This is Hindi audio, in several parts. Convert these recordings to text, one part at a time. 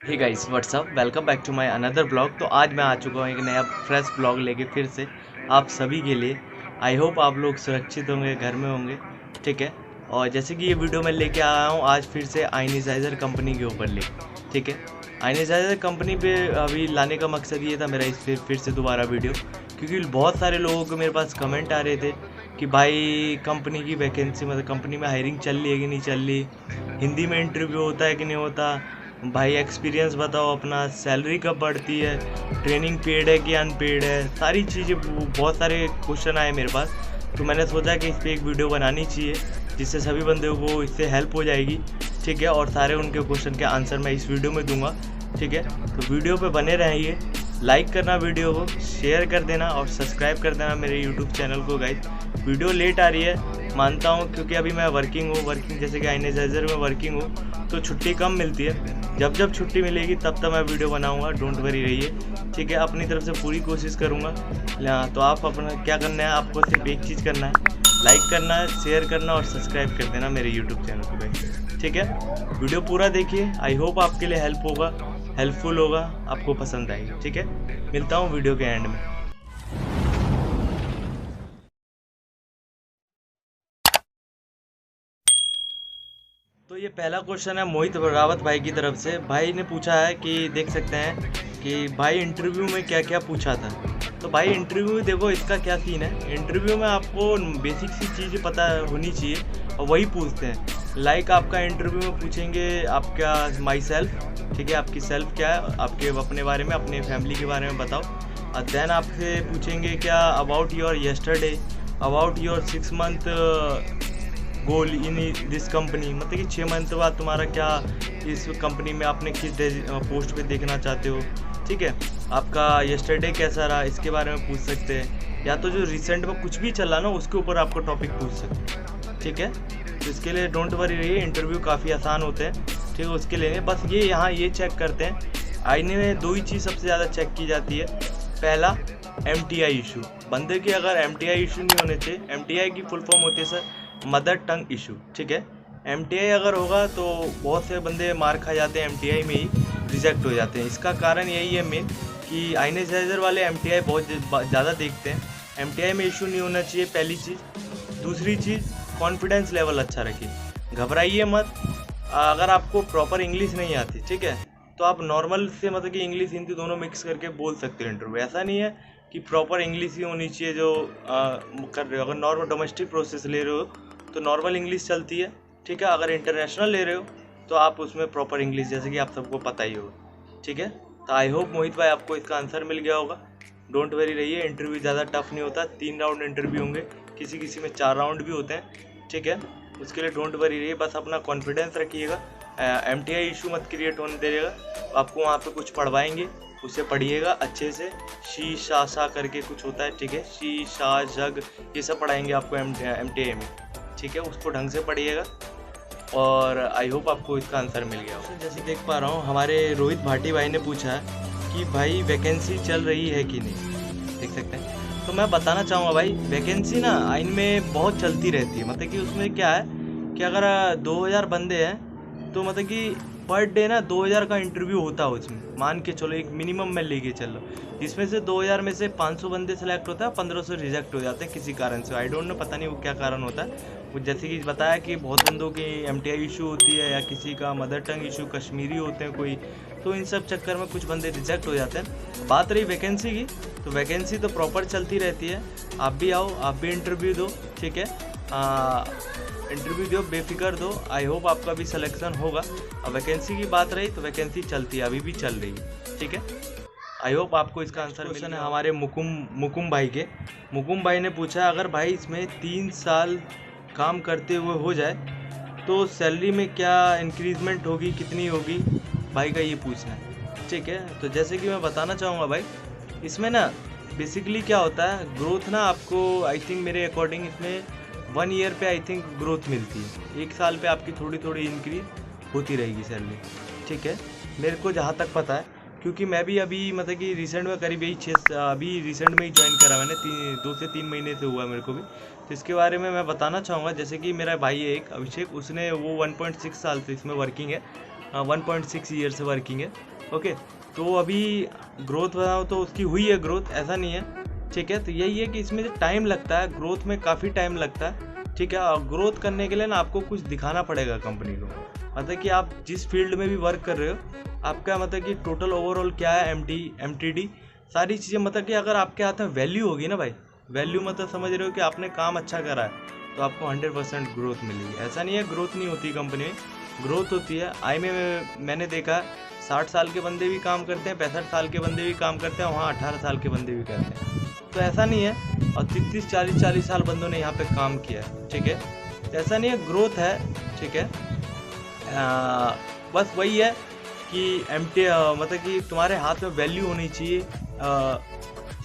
Hey guys what's up, welcome back to my another blog. तो आज मैं आ चुका हूँ एक नया फ्रेश ब्लॉग लेके फिर से आप सभी के लिए। आई होप आप लोग सुरक्षित होंगे, घर में होंगे, ठीक है। और जैसे कि ये वीडियो मैं लेके आया हूँ आज फिर से आयनिसाइज़र कंपनी के ऊपर ठीक है। आयनिसाइज़र कंपनी पे अभी लाने का मकसद ये था मेरा इस फिर से दोबारा वीडियो, क्योंकि बहुत सारे लोगों के मेरे पास कमेंट आ रहे थे कि भाई कंपनी की वैकेंसी मतलब कंपनी में हायरिंग चल रही है कि नहीं चल रही, हिंदी में इंटरव्यू होता है कि नहीं होता, भाई एक्सपीरियंस बताओ अपना, सैलरी कब बढ़ती है, ट्रेनिंग पेड है कि अनपेड है, सारी चीज़ें बहुत सारे क्वेश्चन आए मेरे पास। तो मैंने सोचा कि इस पर एक वीडियो बनानी चाहिए जिससे सभी बंदों को इससे हेल्प हो जाएगी, ठीक है। और सारे उनके क्वेश्चन के आंसर मैं इस वीडियो में दूंगा, ठीक है। तो वीडियो पे बने रहिए, लाइक करना वीडियो को, शेयर कर देना और सब्सक्राइब कर देना मेरे यूट्यूब चैनल को गाइस। वीडियो लेट आ रही है मानता हूँ, क्योंकि अभी मैं वर्किंग जैसे कि आयनिसाइज़र में वर्किंग हूँ तो छुट्टी कम मिलती है। जब छुट्टी मिलेगी तब मैं वीडियो बनाऊंगा, डोंट वरी रहिए, ठीक है। अपनी तरफ से पूरी कोशिश करूंगा। तो आप अपना क्या करना है, आपको सिर्फ एक चीज़ करना है, लाइक करना है, शेयर करना और सब्सक्राइब कर देना मेरे यूट्यूब चैनल को, ठीक है। वीडियो पूरा देखिए, आई होप आपके लिए हेल्पफुल होगा, आपको पसंद आएगी, ठीक है। मिलता हूँ वीडियो के एंड में। तो ये पहला क्वेश्चन है मोहित रावत भाई की तरफ से। भाई ने पूछा है कि देख सकते हैं कि भाई इंटरव्यू में क्या क्या पूछा था। तो भाई इंटरव्यू देखो इसका क्या सीन है, इंटरव्यू में आपको बेसिक सी चीज़ें पता होनी चाहिए और वही पूछते हैं। लाइक आपका इंटरव्यू में पूछेंगे आपका माई सेल्फ, ठीक है, आपकी सेल्फ क्या है, आपके अपने बारे में, अपने फैमिली के बारे में बताओ। और देन आपसे पूछेंगे क्या about your yesterday, about your 6 month goal in this company, मतलब कि 6 मंथ बाद तुम्हारा क्या इस कंपनी में आपने किस पोस्ट पे देखना चाहते हो, ठीक है। आपका यस्टरडे कैसा रहा इसके बारे में पूछ सकते हैं, या तो जो रिसेंट में कुछ भी चला ना उसके ऊपर आपको टॉपिक पूछ सकते हैं, ठीक है। तो इसके लिए डोंट वरी रहिए, इंटरव्यू काफ़ी आसान होते हैं, ठीक है। उसके लिए बस ये यहाँ ये चेक करते हैं, आईने में 2 ही चीज़ सबसे ज़्यादा चेक की जाती है। पहला MTI इशू, बंदे के अगर MTI इशू नहीं होने चाहिए। MTI की फुल फॉर्म होती है सर मदर टंग इशू, ठीक है। MTI अगर होगा तो बहुत से बंदे मार खा जाते हैं, MTI में ही रिजेक्ट हो जाते हैं। इसका कारण यही है मेन कि आयनिसाइज़र वाले MTI बहुत ज़्यादा देखते हैं। MTI में इशू नहीं होना चाहिए, पहली चीज़। दूसरी चीज़, कॉन्फिडेंस लेवल अच्छा रखिए, घबराइए मत। अगर आपको प्रॉपर इंग्लिश नहीं आती, ठीक है, तो आप नॉर्मल से मतलब कि इंग्लिश हिंदी दोनों मिक्स करके बोल सकते हो इंटरव्यू। ऐसा नहीं है कि प्रॉपर इंग्लिश ही होनी चाहिए जो कर रहे हो। अगर नॉर्मल डोमेस्टिक प्रोसेस ले रहे हो तो नॉर्मल इंग्लिश चलती है, ठीक है। अगर इंटरनेशनल ले रहे हो तो आप उसमें प्रॉपर इंग्लिश, जैसे कि आप सबको पता ही होगा, ठीक है। तो आई होप मोहित भाई आपको इसका आंसर मिल गया होगा। डोंट वेरी रहिए, इंटरव्यू ज़्यादा टफ नहीं होता, 3 राउंड इंटरव्यू होंगे, किसी किसी में 4 राउंड भी होते हैं, ठीक है। उसके लिए डोंट वरी रहिए, बस अपना कॉन्फिडेंस रखिएगा, MTI इशू मत क्रिएट होने दीजिएगा। आपको वहाँ पे कुछ पढ़वाएंगे, उसे पढ़िएगा अच्छे से, शी शा सा करके कुछ होता है, ठीक है, शी शा जग ये सब पढ़ाएंगे आपको MTI में, ठीक है। उसको ढंग से पढ़िएगा और आई होप आपको इसका आंसर मिल गया हो। जैसे देख पा रहा हूँ हमारे रोहित भाटी भाई ने पूछा है कि भाई वैकेंसी चल रही है कि नहीं, देख सकते हैं। तो मैं बताना चाहूँगा भाई, वैकेंसी ना आइन में बहुत चलती रहती है, मतलब कि उसमें क्या है कि अगर 2000 बंदे हैं तो मतलब कि पर डे ना 2000 का इंटरव्यू होता है उसमें, मान के चलो एक मिनिमम में लेके चलो, जिसमें से 2000 में से 500 बंदे सेलेक्ट होता है, 1500 रिजेक्ट हो जाते हैं किसी कारण से। आई डोंट नो, पता नहीं वो क्या कारण होता है। वो जैसे कि बताया कि बहुत बंदों की MTI इशू होती है या किसी का मदर टंग इशू, कश्मीरी होते हैं कोई, तो इन सब चक्कर में कुछ बंदे रिजेक्ट हो जाते हैं। बात रही वैकेंसी की, तो वैकेंसी तो प्रॉपर चलती रहती है। आप भी आओ, आप भी इंटरव्यू दो, ठीक है, इंटरव्यू दो, बेफिक्र दो, आई होप आपका भी सिलेक्शन होगा। और वैकेंसी की बात रही तो वैकेंसी चलती है, अभी भी चल रही है, ठीक है। आई होप आपको इसका आंसर क्वेश्चन है हमारे मुकुम भाई के। मुकुम भाई ने पूछा अगर भाई इसमें 3 साल काम करते हुए हो जाए तो सैलरी में क्या इंक्रीजमेंट होगी, कितनी होगी, भाई का ये पूछना है, ठीक है। तो जैसे कि मैं बताना चाहूँगा भाई, इसमें ना बेसिकली क्या होता है, ग्रोथ ना आपको आई थिंक मेरे अकॉर्डिंग इसमें 1 ईयर पे आई थिंक ग्रोथ मिलती है, 1 साल पे आपकी थोड़ी थोड़ी इंक्रीज होती रहेगी सैलरी, ठीक है, मेरे को जहाँ तक पता है। क्योंकि मैं भी अभी मतलब कि रिसेंट में करीब यही अभी रिसेंट में ही ज्वाइन करा मैंने, 2 से 3 महीने से हुआ मेरे को भी। तो इसके बारे में मैं बताना चाहूँगा, जैसे कि मेरा भाई है एक अभिषेक, उसने वो 1.6 साल से इसमें वर्किंग है, 1.6 ईयर से वर्किंग है। ओके, तो अभी ग्रोथ बताओ तो उसकी हुई है ग्रोथ, ऐसा नहीं है, ठीक है। तो यही है कि इसमें टाइम लगता है, ग्रोथ में काफ़ी टाइम लगता है, ठीक है। और ग्रोथ करने के लिए ना आपको कुछ दिखाना पड़ेगा कंपनी को, मतलब कि आप जिस फील्ड में भी वर्क कर रहे हो, आपका मतलब कि टोटल ओवरऑल क्या है, MTD सारी चीज़ें, मतलब कि अगर आपके हाथ में वैल्यू होगी ना भाई, वैल्यू मतलब समझ रहे हो कि आपने काम अच्छा करा है, तो आपको 100% ग्रोथ मिलेगी। ऐसा नहीं है ग्रोथ नहीं होती कंपनी में, ग्रोथ होती है। मैंने देखा 60 साल के बंदे भी काम करते हैं, 65 साल के बंदे भी काम करते हैं, वहाँ 18 साल के बंदे भी करते हैं, तो ऐसा नहीं है। और 30-40 साल बंदों ने यहाँ पे काम किया है, ठीक है। तो ऐसा नहीं है, ग्रोथ है, ठीक है। बस वही है कि मतलब कि तुम्हारे हाथ में वैल्यू होनी चाहिए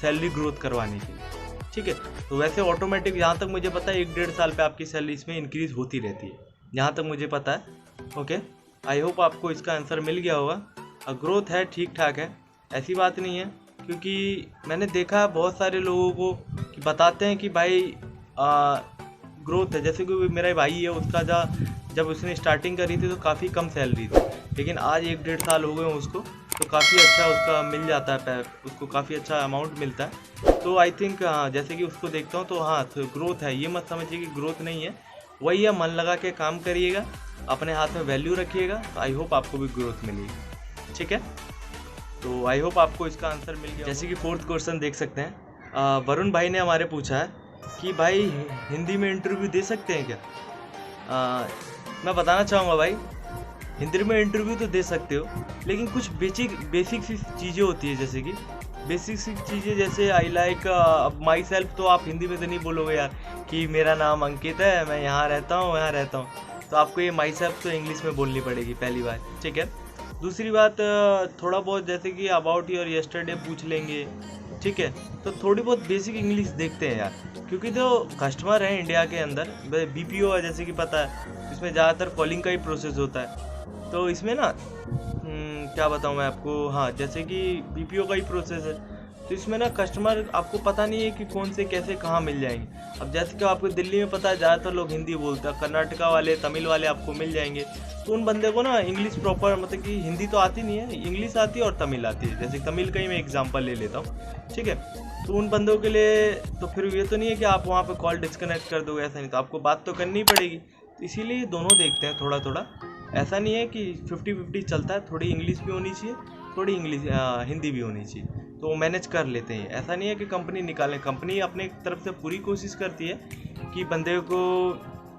सैलरी ग्रोथ करवाने के लिए, ठीक है। तो वैसे ऑटोमेटिक जहाँ तक मुझे पता है 1-1.5 साल पे आपकी सैलरी इसमें इंक्रीज होती रहती है, जहाँ तक मुझे पता है। ओके, आई होप आपको इसका आंसर मिल गया होगा। ग्रोथ है, ठीक ठाक है, ऐसी बात नहीं है, क्योंकि मैंने देखा बहुत सारे लोगों को कि बताते हैं कि भाई ग्रोथ है। जैसे कि मेरा भाई है, उसका जब उसने स्टार्टिंग करी थी तो काफ़ी कम सैलरी थी, लेकिन आज 1-1.5 साल हो गए उसको, तो काफ़ी अच्छा उसका मिल जाता है, उसको काफ़ी अच्छा अमाउंट मिलता है। तो आई थिंक जैसे कि उसको देखता हूँ तो हाँ, तो ग्रोथ है, ये मत समझिए कि ग्रोथ नहीं है, वही है। मन लगा के काम करिएगा, अपने हाथ में वैल्यू रखिएगा, तो आई होप आपको भी ग्रोथ मिलेगी, ठीक है। तो आई होप आपको इसका आंसर मिल गया। जैसे कि 4th क्वेश्चन देख सकते हैं, वरुण भाई ने हमारे पूछा है कि भाई हिंदी में इंटरव्यू दे सकते हैं क्या। मैं बताना चाहूँगा भाई, हिंदी में इंटरव्यू तो दे सकते हो, लेकिन कुछ बेसिक सी चीज़ें होती है, जैसे कि बेसिक सी चीज़ें, जैसे आई लाइक माई सेल्फ, तो आप हिंदी में तो नहीं बोलोगे यार कि मेरा नाम अंकित है, मैं यहाँ रहता हूँ, तो आपको ये माई सेल्फ तो इंग्लिश में बोलनी पड़ेगी पहली बात, ठीक है। दूसरी बात, थोड़ा बहुत जैसे कि अबाउट योर यस्टरडे पूछ लेंगे, ठीक है। तो थोड़ी बहुत बेसिक इंग्लिश देखते हैं यार, क्योंकि जो कस्टमर है इंडिया के अंदर, BPO है जैसे कि पता है, इसमें ज़्यादातर कॉलिंग का ही प्रोसेस होता है। तो इसमें ना क्या बताऊँ मैं आपको, हाँ, जैसे कि BPO का ही प्रोसेस है, तो इसमें ना कस्टमर आपको पता नहीं है कि कौन से कैसे कहाँ मिल जाएंगे। अब जैसे कि आपको दिल्ली में पता है ज़्यादातर लोग हिंदी बोलते हैं, कर्नाटका वाले, तमिल वाले आपको मिल जाएंगे, तो उन बंदे को ना इंग्लिश प्रॉपर, मतलब कि हिंदी तो आती नहीं है, इंग्लिश आती है और तमिल आती है। जैसे तमिल का ही मैं एग्जांपल ले लेता हूँ, ठीक है। तो उन बंदों के लिए तो फिर ये तो नहीं है कि आप वहाँ पे कॉल डिस्कनेक्ट कर दोगे, ऐसा नहीं, तो आपको बात तो करनी पड़ेगी। तो इसीलिए दोनों देखते हैं थोड़ा थोड़ा, ऐसा नहीं है कि 50-50 चलता है, थोड़ी इंग्लिश भी होनी चाहिए, थोड़ी हिंदी भी होनी चाहिए, तो मैनेज कर लेते हैं। ऐसा नहीं है कि कंपनी निकालें, कंपनी अपने तरफ से पूरी कोशिश करती है कि बंदे को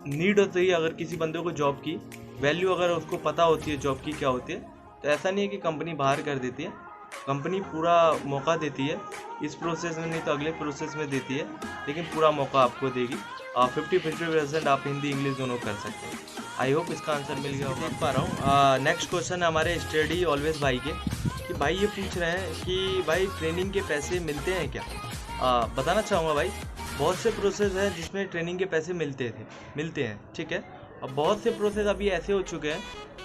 नीड होती है, अगर किसी बंदे को जॉब की वैल्यू अगर उसको पता होती है जॉब की क्या होती है, तो ऐसा नहीं है कि कंपनी बाहर कर देती है, कंपनी पूरा मौका देती है इस प्रोसेस में, नहीं तो अगले प्रोसेस में देती है, लेकिन पूरा मौका आपको देगी। 50-50% आप हिंदी इंग्लिश दोनों कर सकते हैं। आई होप इसका आंसर मिल गया, देख पा रहा हूँ। नेक्स्ट क्वेश्चन है हमारे स्टडी ऑलवेज भाई के, कि भाई ये पूछ रहे हैं कि भाई ट्रेनिंग के पैसे मिलते हैं क्या। बताना चाहूँगा भाई, बहुत से प्रोसेस हैं जिसमें ट्रेनिंग के पैसे मिलते हैं, ठीक है। अब बहुत से प्रोसेस अभी ऐसे हो चुके हैं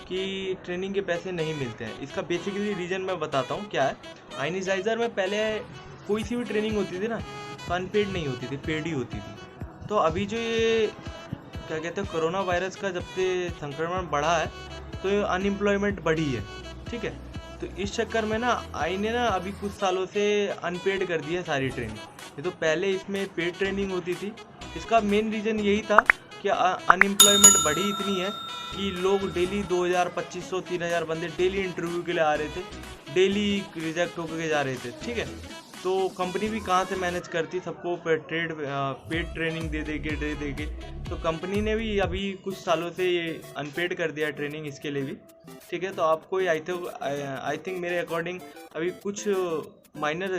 कि ट्रेनिंग के पैसे नहीं मिलते हैं। इसका बेसिकली रीज़न मैं बताता हूँ क्या है। आयनिजाइज़र में पहले कोई सी भी ट्रेनिंग होती थी ना, तो अनपेड नहीं होती थी, पेड ही होती थी। तो अभी जो ये क्या कहते हैं, कोरोना वायरस का जब से संक्रमण बढ़ा है, तो अनएम्प्लॉयमेंट बढ़ी है, ठीक है। तो इस चक्कर में ना आई ने ना अभी कुछ सालों से अनपेड कर दिया सारी ट्रेनिंग। ये तो पहले इसमें पेड ट्रेनिंग होती थी। इसका मेन रीज़न यही था कि अनएम्प्लॉयमेंट बढ़ी इतनी है कि लोग डेली 2000, 2500, 3000 बंदे डेली इंटरव्यू के लिए आ रहे थे, डेली रिजेक्ट होकर जा रहे थे, ठीक है। तो कंपनी भी कहाँ से मैनेज करती सबको पेड ट्रेनिंग दे के। तो कंपनी ने भी अभी कुछ सालों से ये अनपेड कर दिया ट्रेनिंग इसके लिए भी, ठीक है। तो आपको आई थिंक मेरे अकॉर्डिंग अभी कुछ माइनर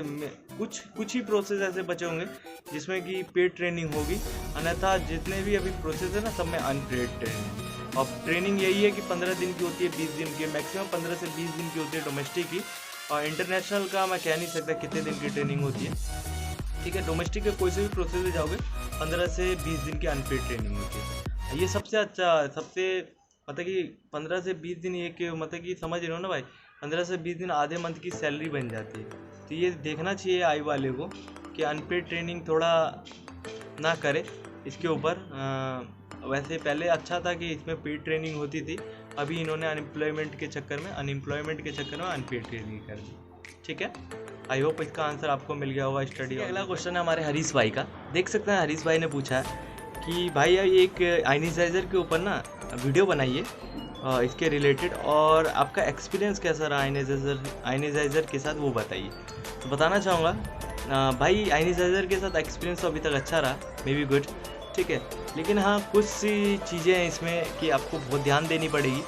कुछ ही प्रोसेस ऐसे बचे होंगे जिसमें कि पेड ट्रेनिंग होगी, अन्यथा जितने भी अभी प्रोसेस है ना, सब में अनपेड ट्रेनिंग। और ट्रेनिंग यही है कि 15 दिन की होती है, 20 दिन की, मैक्सिमम 15 से 20 दिन की होती है डोमेस्टिक की, और इंटरनेशनल का मैं कह नहीं सकता कितने दिन की ट्रेनिंग होती है, ठीक है। डोमेस्टिक के कोई से भी प्रोसेस में जाओगे 15 से 20 दिन की अनपेड ट्रेनिंग होती है। ये सबसे अच्छा, सबसे मतलब कि 15 से 20 दिन, एक मतलब कि समझ रहे हो ना भाई, 15 से 20 दिन आधे मंथ की सैलरी बन जाती है। तो ये देखना चाहिए आई वाले को कि अनपेड ट्रेनिंग थोड़ा ना करे इसके ऊपर। वैसे पहले अच्छा था कि इसमें पेड ट्रेनिंग होती थी, अभी इन्होंने अनएम्प्लॉयमेंट के चक्कर में अनपेड ट्रेनिंग कर दी। ठीक है, आई होप इसका आंसर आपको मिल गया होगा स्टडी। अगला क्वेश्चन है हमारे हरीश भाई का। देख सकते हैं हरीश भाई ने पूछा है कि भाई एक आयनाइजर के ऊपर ना वीडियो बनाइए इसके रिलेटेड, और आपका एक्सपीरियंस कैसा रहा आयनाइजर के साथ वो बताइए। तो बताना चाहूँगा भाई आयनाइजर के साथ एक्सपीरियंस तो अभी तक अच्छा रहा, मे बी गुड। ठीक है, लेकिन हाँ कुछ सी चीज़ें हैं इसमें कि आपको बहुत ध्यान देनी पड़ेगी।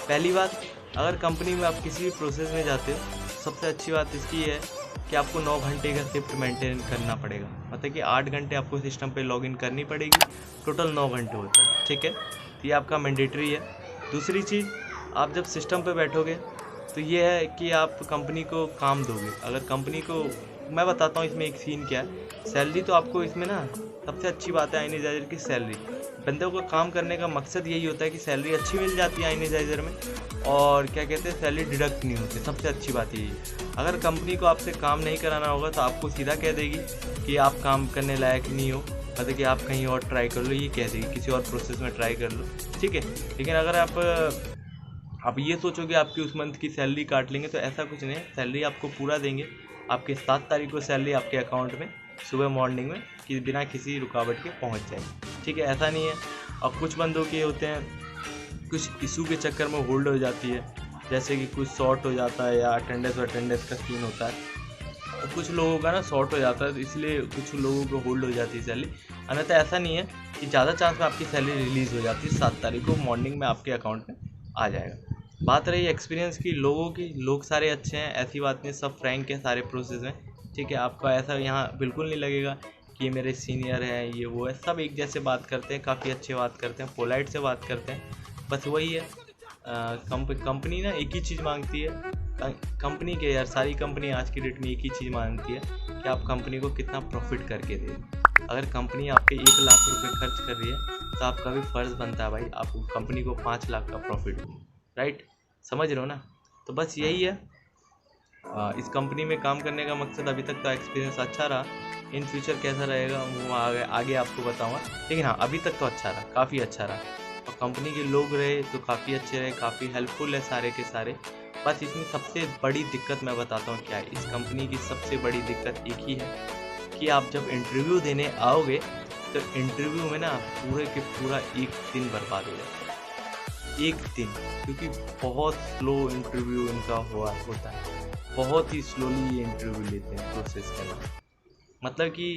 पहली बात, अगर कंपनी में आप किसी भी प्रोसेस में जाते हो, सबसे अच्छी बात इसकी है कि आपको 9 घंटे का शिफ्ट मेंटेन करना पड़ेगा। मतलब कि 8 घंटे आपको सिस्टम पे लॉगिन करनी पड़ेगी, टोटल 9 घंटे होता है। ठीक है, तो ये आपका मैंडेटरी है। दूसरी चीज़, आप जब सिस्टम पे बैठोगे तो ये है कि आप कंपनी को काम दोगे। अगर कंपनी को, मैं बताता हूँ इसमें एक सीन क्या है। सैलरी तो आपको इसमें ना, सबसे अच्छी बात है आयनाइजर की सैलरी। बंदों को काम करने का मकसद यही होता है कि सैलरी अच्छी मिल जाती है आयनाइजर में, और क्या कहते हैं, सैलरी डिडक्ट नहीं होती। सबसे अच्छी बात यही है। अगर कंपनी को आपसे काम नहीं कराना होगा तो आपको सीधा कह देगी कि आप काम करने लायक नहीं हो, मतलब कि आप कहीं और ट्राई कर लो, ये कह देगी, किसी और प्रोसेस में ट्राई कर लो। ठीक है, लेकिन अगर आप ये सोचोगे आपकी उस मंथ की सैलरी काट लेंगे, तो ऐसा कुछ नहीं है। सैलरी आपको पूरा देंगे। आपके 7 तारीख को सैलरी आपके अकाउंट में सुबह मॉर्निंग में कि बिना किसी रुकावट के पहुंच जाएगी। ठीक है, ऐसा नहीं है। और कुछ बंदों के होते हैं, कुछ इशू के चक्कर में होल्ड हो जाती है, जैसे कि कुछ शॉर्ट हो जाता है या अटेंडेंस का सीन होता है। तो कुछ लोगों का ना शॉर्ट हो जाता है, तो इसलिए कुछ लोगों को होल्ड हो जाती है सैलरी। अन्यथा ऐसा नहीं है कि ज़्यादा चांस में आपकी सैलरी रिलीज़ हो जाती है। 7 तारीख को मॉर्निंग में आपके अकाउंट में आ जाएगा। बात रही एक्सपीरियंस की, लोगों की, लोग सारे अच्छे हैं, ऐसी बात नहीं, सब फ्रैंक है सारे प्रोसेस में। ठीक है, आपका ऐसा यहाँ बिल्कुल नहीं लगेगा कि ये मेरे सीनियर हैं, ये वो है। सब एक जैसे बात करते हैं, काफ़ी अच्छे बात करते हैं, पोलाइट से बात करते हैं। बस वही है, कंपनी ना एक ही चीज़ मांगती है। कंपनी के यार, सारी कंपनी आज की डेट में एक ही चीज़ मांगती है कि आप कंपनी को कितना प्रॉफिट करके दें। अगर कंपनी आपके 1 लाख रुपए खर्च कर रही है, तो आपका भी फ़र्ज़ बनता है भाई आप कंपनी को 5 लाख का प्रॉफिट दें। राइट, समझ रहे हो ना? तो बस यही है। इस कंपनी में काम करने का मकसद, अभी तक का एक्सपीरियंस अच्छा रहा। इन फ्यूचर कैसा रहेगा वो आगे आपको बताऊंगा, लेकिन हाँ अभी तक तो अच्छा रहा, काफ़ी अच्छा रहा। और कंपनी के लोग रहे तो काफ़ी अच्छे रहे, काफ़ी हेल्पफुल है सारे के सारे। बस इसमें सबसे बड़ी दिक्कत मैं बताता हूँ क्या है। इस कंपनी की सबसे बड़ी दिक्कत एक ही है कि आप जब इंटरव्यू देने आओगे तो इंटरव्यू में ना पूरे के पूरा 1 दिन बर्बाद हो जाता है। 1 दिन, क्योंकि बहुत स्लो इंटरव्यू इनका होता है। बहुत ही स्लोली ये इंटरव्यू लेते हैं प्रोसेस करना। मतलब कि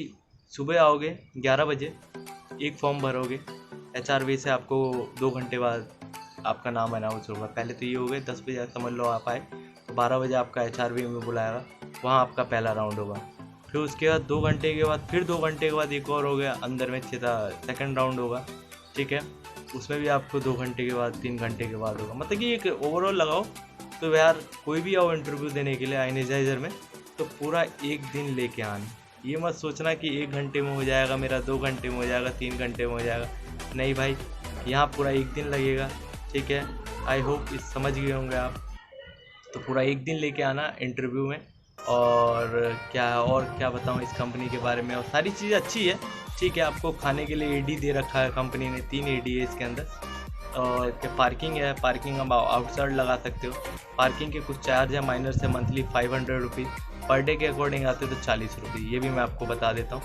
सुबह आओगे 11 बजे, एक फॉर्म भरोगे, HR वे से आपको 2 घंटे बाद आपका नाम अनाउंस होगा। पहले तो ये हो गए 10 बजे समझ लो आप आए, तो 12 बजे आपका HR वे में बुलाएगा, वहाँ आपका पहला राउंड होगा। फिर उसके बाद 2 घंटे के बाद, फिर 2 घंटे के बाद एक और हो गया, अंदर में सेकंड राउंड होगा। ठीक है, उसमें भी आपको 2 घंटे के बाद, 3 घंटे के बाद होगा। मतलब कि एक ओवरऑल लगाओ तो यार कोई भी आओ इंटरव्यू देने के लिए आयनाइजर में, तो पूरा 1 दिन लेके आना। ये मत सोचना कि 1 घंटे में हो जाएगा मेरा, 2 घंटे में हो जाएगा, 3 घंटे में हो जाएगा। नहीं भाई, यहाँ पूरा 1 दिन लगेगा। ठीक है, आई होप इस समझ गए होंगे आप। तो पूरा 1 दिन लेके आना इंटरव्यू में। और क्या बताऊँ इस कंपनी के बारे में, और सारी चीज़ अच्छी है। ठीक है, आपको खाने के लिए AD दे रखा है कंपनी ने, 3 AD है इसके अंदर। और क्या पार्किंग है, पार्किंग आप आउटसाइड लगा सकते हो। पार्किंग के कुछ चार्ज है माइनर से, मंथली 500 रुपीज़, पर डे के अकॉर्डिंग आते तो 40 रुपये। ये भी मैं आपको बता देता हूँ।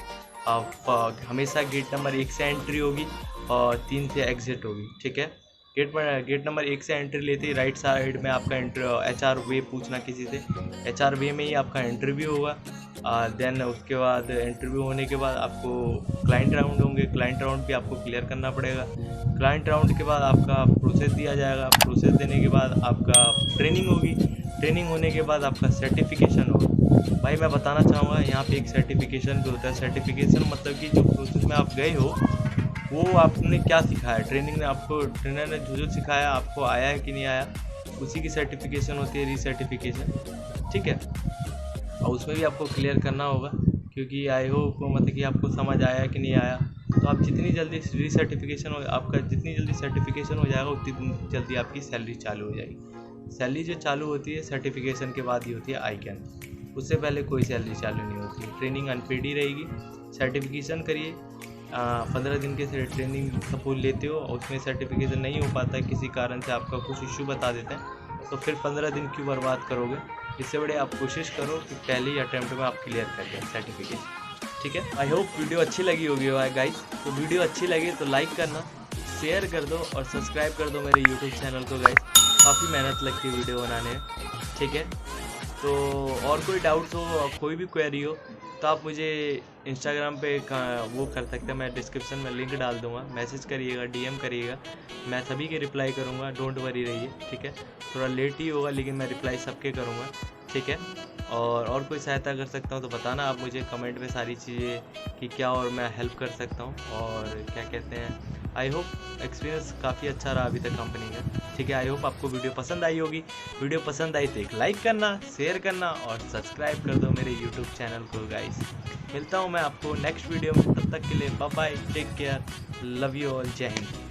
आप हमेशा गेट नंबर 1 से एंट्री होगी और 3 से एग्जिट होगी। ठीक है, गेट नंबर 1 से एंट्री लेते ही राइट साइड में आपका HR वे पूछना किसी से, HR वे में ही आपका इंटरव्यू होगा। देन उसके बाद इंटरव्यू होने के बाद आपको क्लाइंट राउंड होंगे, क्लाइंट राउंड भी आपको क्लियर करना पड़ेगा। क्लाइंट राउंड के बाद आपका प्रोसेस दिया जाएगा, प्रोसेस देने के बाद आपका ट्रेनिंग होगी, ट्रेनिंग होने के बाद आपका सर्टिफिकेशन होगा। भाई मैं बताना चाहूँगा यहाँ पे एक सर्टिफिकेशन भी होता है। सर्टिफिकेशन मतलब कि जो प्रोसेस में आप गए हो वो आपने क्या सिखाया, ट्रेनिंग में आपको ट्रेनर ने जो सिखाया आपको आया है कि नहीं आया, उसी की सर्टिफिकेशन होती है, रीसर्टिफिकेशन। ठीक है, और उसमें भी आपको क्लियर करना होगा, क्योंकि आई होप मतलब कि आपको समझ आया कि नहीं आया। तो आप जितनी जल्दी रीसर्टिफिकेशन हो, आपका जितनी जल्दी सर्टिफिकेशन हो जाएगा उतनी जल्दी आपकी सैलरी चालू हो जाएगी। सैलरी जो चालू होती है सर्टिफिकेशन के बाद ही होती है ICAN, उससे पहले कोई सैलरी चालू नहीं होती है। ट्रेनिंग अनपेड ही रहेगी। सर्टिफिकेशन करिए, 15 दिन के ट्रेनिंग सपोज लेते हो और उसमें सर्टिफिकेशन नहीं हो पाता है, किसी कारण से आपका कुछ इशू बता देते हैं, तो फिर 15 दिन क्यों बर्बाद करोगे। इससे बड़े आप कोशिश करो कि पहले ही अटैम्प्ट में आप क्लियर कर दें सर्टिफिकेशन। ठीक है, आई होप वीडियो अच्छी लगी होगी गाइस। तो वीडियो अच्छी लगी तो लाइक करना, शेयर कर दो और सब्सक्राइब कर दो मेरे यूट्यूब चैनल को गाइस। काफ़ी मेहनत लगती है वीडियो बनाने में। ठीक है, तो और कोई डाउट्स हो, कोई भी क्वेरी हो, तो आप मुझे इंस्टाग्राम पे वो कर सकते हैं, मैं डिस्क्रिप्शन में लिंक डाल दूंगा, मैसेज करिएगा, डीएम करिएगा, मैं सभी के रिप्लाई करूंगा, डोंट वरी रहिए। ठीक है, थोड़ा लेट ही होगा लेकिन मैं रिप्लाई सबके करूंगा। ठीक है, और कोई सहायता कर सकता हूं तो बताना आप मुझे कमेंट में सारी चीज़ें कि क्या और मैं हेल्प कर सकता हूं। और क्या कहते हैं, आई होप एक्सपीरियंस काफ़ी अच्छा रहा अभी तक कंपनी का। ठीक है, आई होप आपको वीडियो पसंद आई होगी। वीडियो पसंद आई तो एक लाइक करना, शेयर करना और सब्सक्राइब कर दो मेरे यूट्यूब चैनल को गाइस। मिलता हूँ मैं आपको नेक्स्ट वीडियो में, तब तक के लिए bye bye, take care, love you all, जय हिंद।